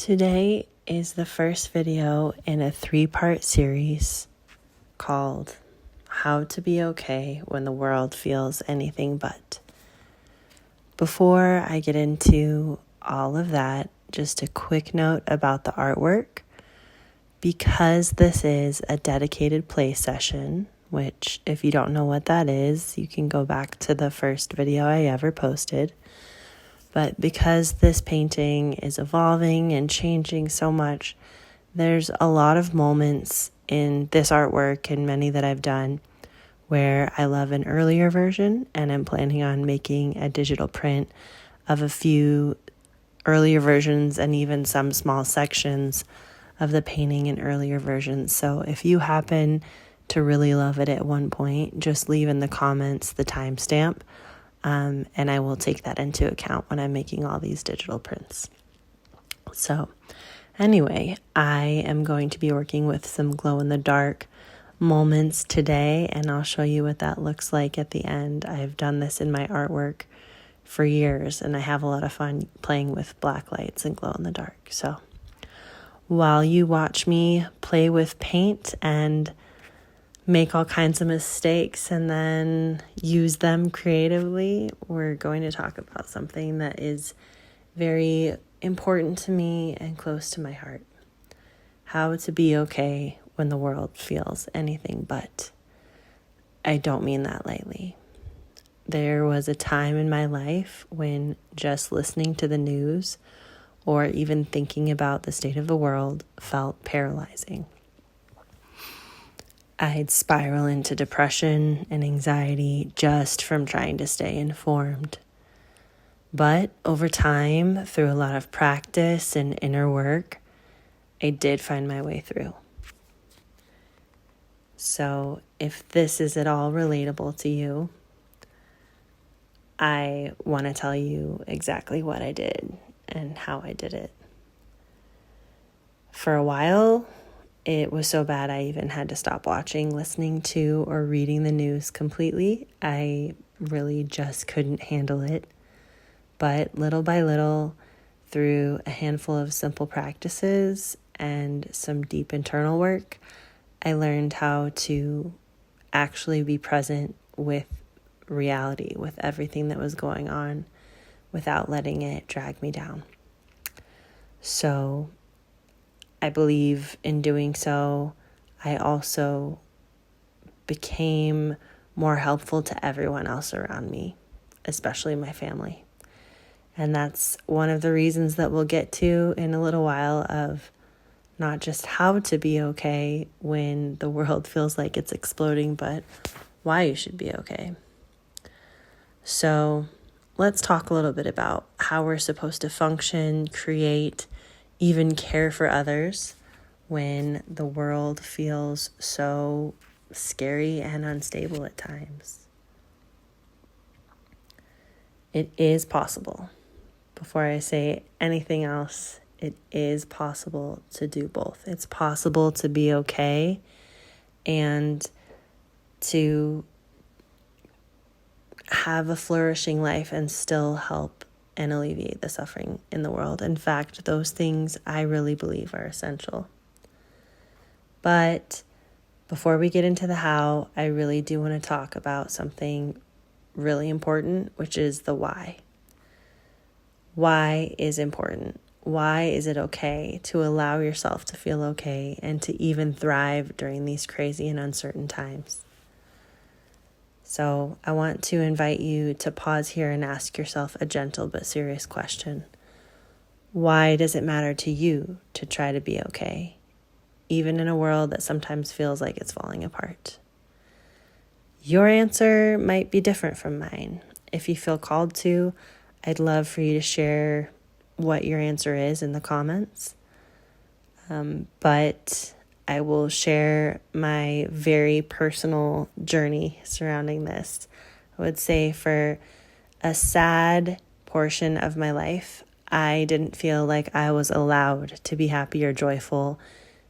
Today is the first video in a 3-part series called How to Be Okay When the World Feels Anything But. Before I get into all of that, just a quick note about the artwork. Because this is a dedicated play session, which if you don't know what that is, you can go back to the first video I ever posted. But because this painting is evolving and changing so much, there's a lot of moments in this artwork and many that I've done where I love an earlier version and I'm planning on making a digital print of a few earlier versions and even some small sections of the painting in earlier versions. So if you happen to really love it at one point, just leave in the comments the timestamp. And I will take that into account when I'm making all these digital prints. So anyway, I am going to be working with some glow-in-the-dark moments today, and I'll show you what that looks like at the end. I've done this in my artwork for years, and I have a lot of fun playing with black lights and glow-in-the-dark. So while you watch me play with paint and make all kinds of mistakes and then use them creatively, we're going to talk about something that is very important to me and close to my heart. How to be okay when the world feels anything but. I don't mean that lightly. There was a time in my life when just listening to the news or even thinking about the state of the world felt paralyzing. I'd spiral into depression and anxiety just from trying to stay informed. But over time, through a lot of practice and inner work, I did find my way through. So if this is at all relatable to you, I want to tell you exactly what I did and how I did it. For a while, it was so bad I even had to stop watching, listening to, or reading the news completely. I really just couldn't handle it. But little by little, through a handful of simple practices and some deep internal work, I learned how to actually be present with reality, with everything that was going on, without letting it drag me down. So I believe in doing so, I also became more helpful to everyone else around me, especially my family. And that's one of the reasons that we'll get to in a little while of not just how to be okay when the world feels like it's exploding, but why you should be okay. So let's talk a little bit about how we're supposed to function, create, even care for others when the world feels so scary and unstable at times. It is possible. Before I say anything else, it is possible to do both. It's possible to be okay and to have a flourishing life and still help and alleviate the suffering in the world. In fact, those things I really believe are essential. But before we get into the how, I really do want to talk about something really important, which is the why. Why is important? Why is it okay to allow yourself to feel okay and to even thrive during these crazy and uncertain times? So I want to invite you to pause here and ask yourself a gentle but serious question. Why does it matter to you to try to be okay, even in a world that sometimes feels like it's falling apart? Your answer might be different from mine. If you feel called to, I'd love for you to share what your answer is in the comments. But I will share my very personal journey surrounding this. I would say for a sad portion of my life, I didn't feel like I was allowed to be happy or joyful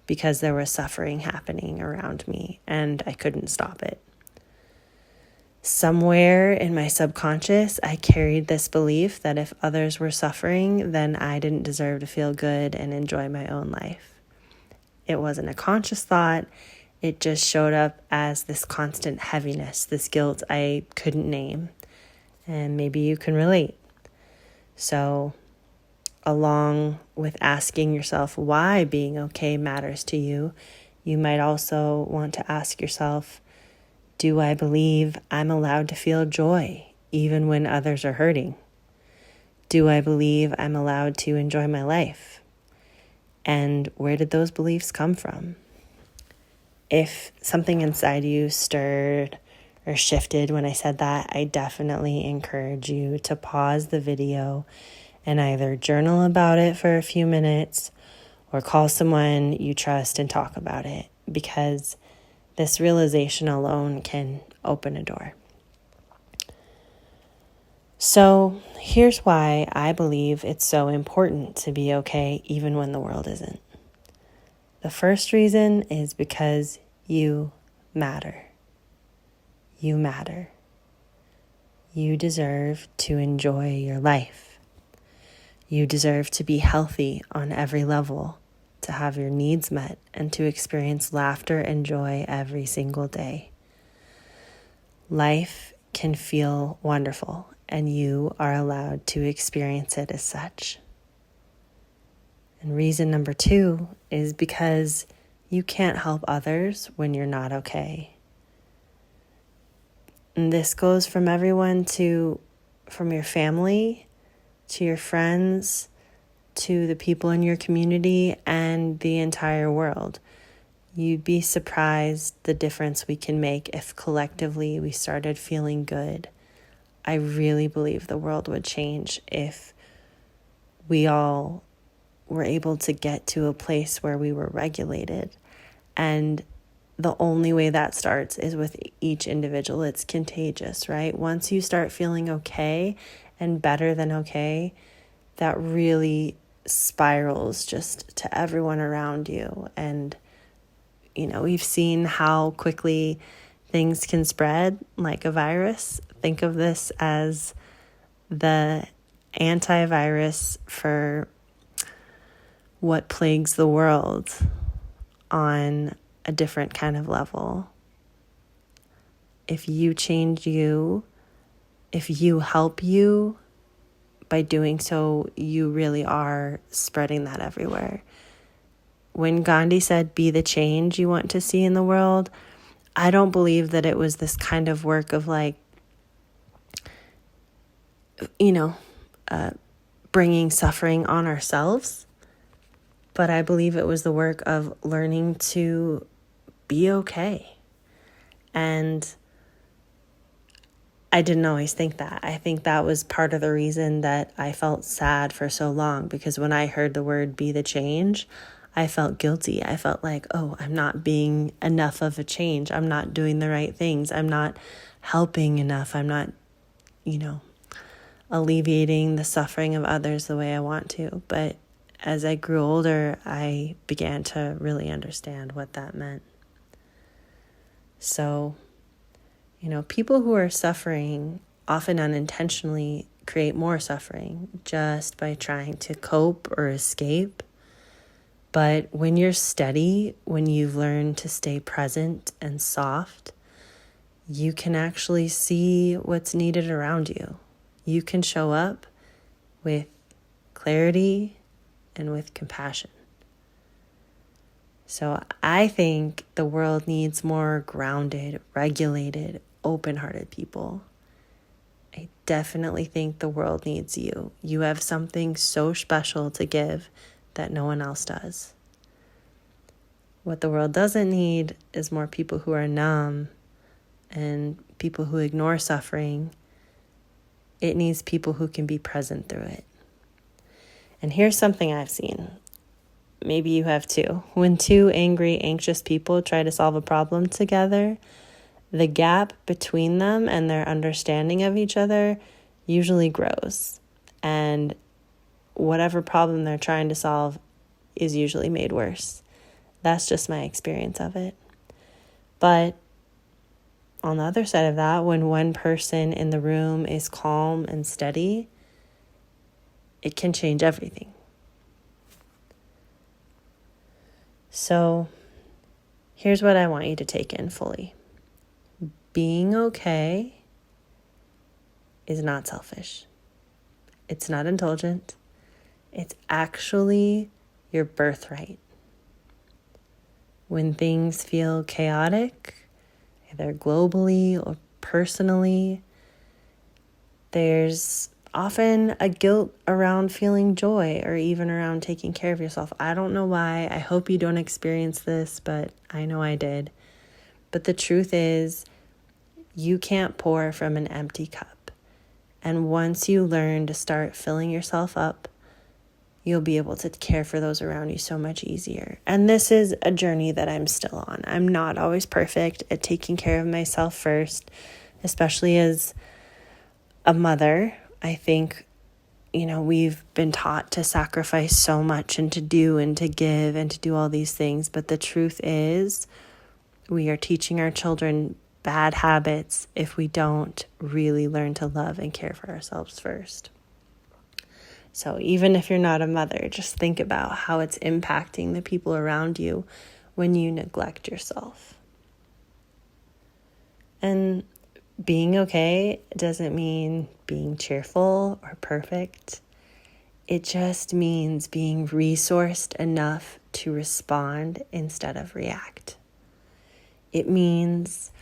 because there was suffering happening around me and I couldn't stop it. Somewhere in my subconscious, I carried this belief that if others were suffering, then I didn't deserve to feel good and enjoy my own life. It wasn't a conscious thought. It just showed up as this constant heaviness, this guilt I couldn't name. And maybe you can relate. So, along with asking yourself why being okay matters to you, you might also want to ask yourself, do I believe I'm allowed to feel joy even when others are hurting? Do I believe I'm allowed to enjoy my life? And where did those beliefs come from? If something inside you stirred or shifted when I said that, I definitely encourage you to pause the video and either journal about it for a few minutes or call someone you trust and talk about it, because this realization alone can open a door. So here's why I believe it's so important to be okay even when the world isn't. The first reason is because you matter. You matter. You deserve to enjoy your life. You deserve to be healthy on every level, to have your needs met, and to experience laughter and joy every single day. Life can feel wonderful, and you are allowed to experience it as such. And reason number 2 is because you can't help others when you're not okay. And this goes from everyone from your family, to your friends, to the people in your community, and the entire world. You'd be surprised the difference we can make if collectively we started feeling good. I really believe the world would change if we all were able to get to a place where we were regulated. And the only way that starts is with each individual. It's contagious, right? Once you start feeling okay and better than okay, that really spirals just to everyone around you. And, we've seen how quickly things can spread like a virus. Think of this as the antivirus for what plagues the world on a different kind of level. If you change you, if you help you, by doing so, you really are spreading that everywhere. When Gandhi said, be the change you want to see in the world, I don't believe that it was this kind of work of bringing suffering on ourselves. But I believe it was the work of learning to be okay. And I didn't always think that. I think that was part of the reason that I felt sad for so long, because when I heard the word be the change, I felt guilty. I felt like, I'm not being enough of a change. I'm not doing the right things. I'm not helping enough. I'm not, alleviating the suffering of others the way I want to. But as I grew older, I began to really understand what that meant. So, people who are suffering often unintentionally create more suffering just by trying to cope or escape. But when you're steady, when you've learned to stay present and soft, you can actually see what's needed around you. You can show up with clarity and with compassion. So I think the world needs more grounded, regulated, open-hearted people. I definitely think the world needs you. You have something so special to give that no one else does. What the world doesn't need is more people who are numb and people who ignore suffering. It needs people who can be present through it. And here's something I've seen. Maybe you have too. When two angry, anxious people try to solve a problem together, the gap between them and their understanding of each other usually grows. And whatever problem they're trying to solve is usually made worse. That's just my experience of it. But on the other side of that, when one person in the room is calm and steady, it can change everything. So here's what I want you to take in fully. Being okay is not selfish. It's not indulgent. It's actually your birthright. When things feel chaotic, either globally or personally, there's often a guilt around feeling joy or even around taking care of yourself. I don't know why. I hope you don't experience this, but I know I did. But the truth is, you can't pour from an empty cup. And once you learn to start filling yourself up, you'll be able to care for those around you so much easier. And this is a journey that I'm still on. I'm not always perfect at taking care of myself first, especially as a mother. I think, we've been taught to sacrifice so much and to do and to give and to do all these things. But the truth is, we are teaching our children bad habits if we don't really learn to love and care for ourselves first. So even if you're not a mother, just think about how it's impacting the people around you when you neglect yourself. And being okay doesn't mean being cheerful or perfect. It just means being resourced enough to respond instead of react. It means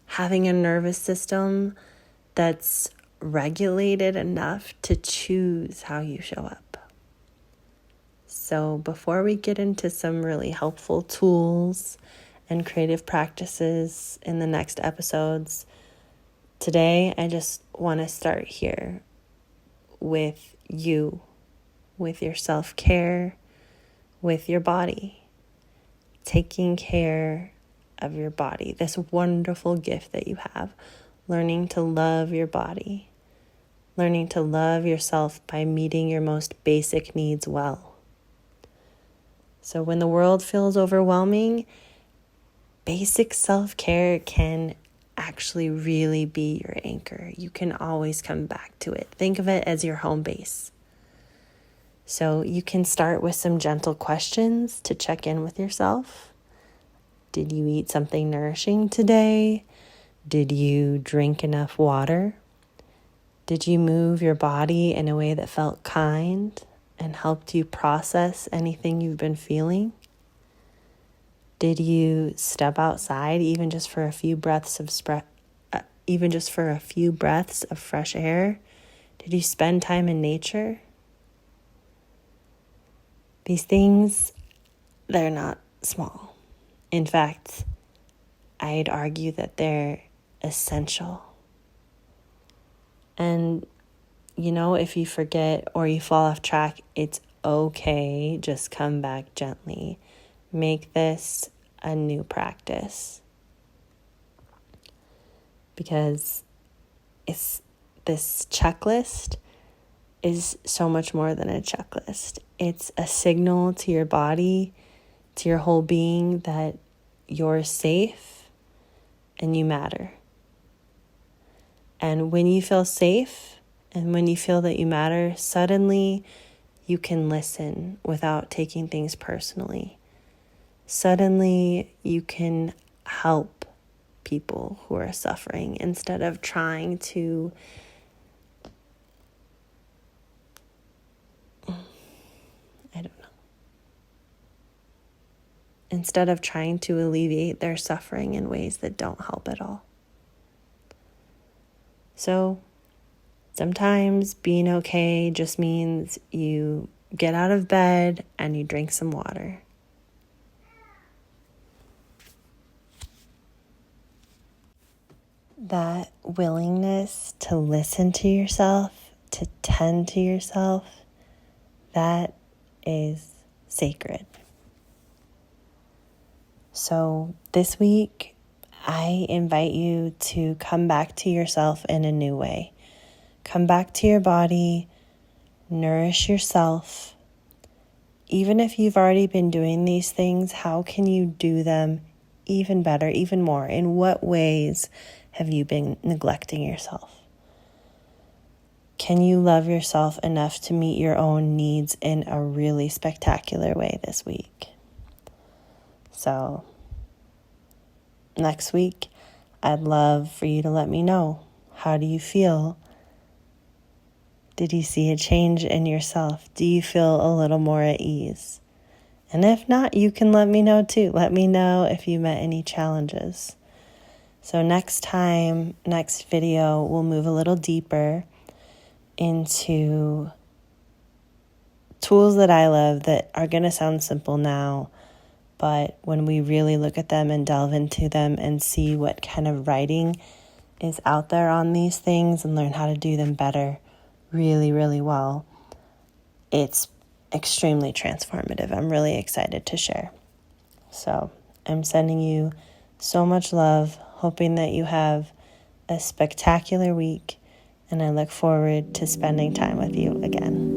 having a nervous system that's regulated enough to choose how you show up. So before we get into some really helpful tools and creative practices in the next episodes, today I just want to start here with you, with your self-care, with your body, taking care of your body, this wonderful gift that you have. Learning to love your body, learning to love yourself by meeting your most basic needs well. So when the world feels overwhelming, basic self-care can actually really be your anchor. You can always come back to it. Think of it as your home base. So you can start with some gentle questions to check in with yourself. Did you eat something nourishing today? Did you drink enough water? Did you move your body in a way that felt kind and helped you process anything you've been feeling? Did you step outside even just for a few breaths of fresh air? Did you spend time in nature? These things, they're not small. In fact, I'd argue that they're essential. And, if you forget or you fall off track, it's okay. Just come back gently. Make this a new practice. Because this checklist is so much more than a checklist. It's a signal to your body, to your whole being, that you're safe and you matter. And when you feel safe and when you feel that you matter, suddenly you can listen without taking things personally. Suddenly you can help people who are suffering instead of trying to alleviate their suffering in ways that don't help at all. So sometimes being okay just means you get out of bed and you drink some water. That willingness to listen to yourself, to tend to yourself, that is sacred. So this week, I invite you to come back to yourself in a new way. Come back to your body, nourish yourself. Even if you've already been doing these things, how can you do them even better, even more? In what ways have you been neglecting yourself? Can you love yourself enough to meet your own needs in a really spectacular way this week? So, next week, I'd love for you to let me know. How do you feel? Did you see a change in yourself? Do you feel a little more at ease? And if not, you can let me know too. Let me know if you met any challenges. So next video, we'll move a little deeper into tools that I love that are going to sound simple now, but when we really look at them and delve into them and see what kind of writing is out there on these things and learn how to do them better, really, really well, it's extremely transformative. I'm really excited to share. So I'm sending you so much love, hoping that you have a spectacular week, and I look forward to spending time with you again.